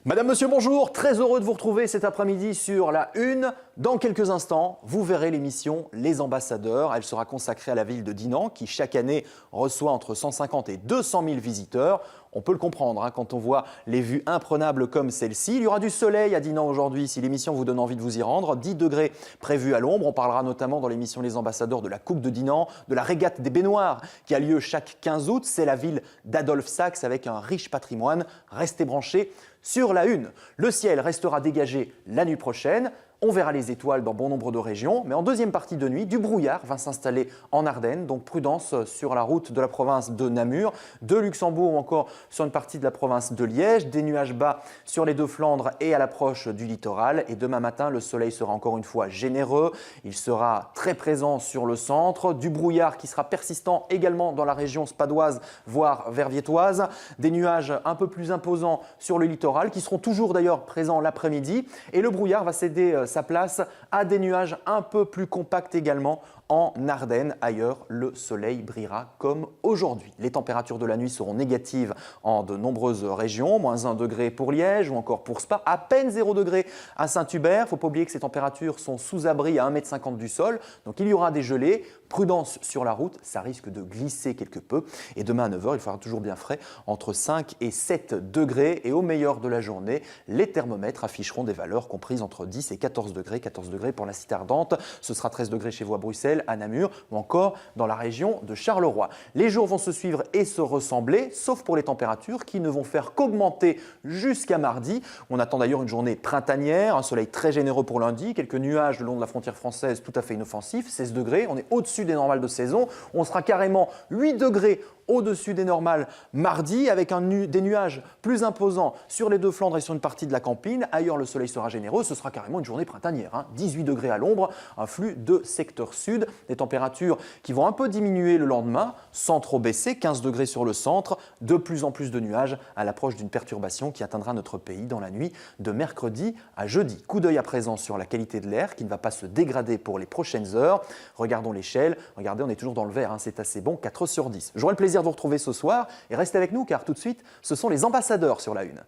Madame, monsieur, bonjour. Très heureux de vous retrouver cet après-midi sur la Une. Dans quelques instants, vous verrez l'émission Les Ambassadeurs. Elle sera consacrée à la ville de Dinan qui, chaque année, reçoit entre 150 et 200 000 visiteurs. On peut le comprendre quand on voit les vues imprenables comme celle-ci. Il y aura du soleil à Dinan aujourd'hui si l'émission vous donne envie de vous y rendre. 10 degrés prévus à l'ombre. On parlera notamment dans l'émission Les Ambassadeurs de la Coupe de Dinan, de la régate des baignoires qui a lieu chaque 15 août. C'est la ville d'Adolphe Sax avec un riche patrimoine. Restez branchés sur la Une. Le ciel restera dégagé la nuit prochaine. On verra les étoiles dans bon nombre de régions, mais en deuxième partie de nuit, du brouillard va s'installer en Ardennes, donc prudence sur la route de la province de Namur, de Luxembourg ou encore sur une partie de la province de Liège, des nuages bas sur les deux Flandres et à l'approche du littoral. Et demain matin, le soleil sera encore une fois généreux, il sera très présent sur le centre, du brouillard qui sera persistant également dans la région spadoise, voire verviétoise, des nuages un peu plus imposants sur le littoral qui seront toujours d'ailleurs présents l'après-midi et le brouillard va céder sa place à des nuages un peu plus compacts également en Ardennes. Ailleurs, le soleil brillera comme aujourd'hui. Les températures de la nuit seront négatives en de nombreuses régions, moins 1 degré pour Liège ou encore pour Spa, à peine 0 degré à Saint-Hubert. Il ne faut pas oublier que ces températures sont sous abri à 1,50 m du sol, donc il y aura des gelées. Prudence sur la route, ça risque de glisser quelque peu. Et demain à 9 h, il fera toujours bien frais, entre 5 et 7 degrés. Et au meilleur de la journée, les thermomètres afficheront des valeurs comprises entre 10 et 14 degrés. 14 degrés pour la cité ardente, ce sera 13 degrés chez vous à Bruxelles, à Namur ou encore dans la région de Charleroi. Les jours vont se suivre et se ressembler, sauf pour les températures qui ne vont faire qu'augmenter jusqu'à mardi. On attend d'ailleurs une journée printanière, un soleil très généreux pour lundi, quelques nuages le long de la frontière française tout à fait inoffensifs, 16 degrés, on est au-dessus des normales de saison. On sera carrément 8 degrés au-dessus des normales mardi avec des nuages plus imposants sur les deux Flandres et sur une partie de la Campine. Ailleurs, le soleil sera généreux. Ce sera carrément une journée printanière. 18 degrés à l'ombre, un flux de secteur sud. Des températures qui vont un peu diminuer le lendemain sans trop baisser. 15 degrés sur le centre. De plus en plus de nuages à l'approche d'une perturbation qui atteindra notre pays dans la nuit de mercredi à jeudi. Coup d'œil à présent sur la qualité de l'air qui ne va pas se dégrader pour les prochaines heures. Regardons l'échelle. Regardez, on est toujours dans le vert. C'est assez bon. 4 sur 10. J'aurai le plaisir de vous retrouver ce soir et restez avec nous car tout de suite, ce sont les ambassadeurs sur la Une.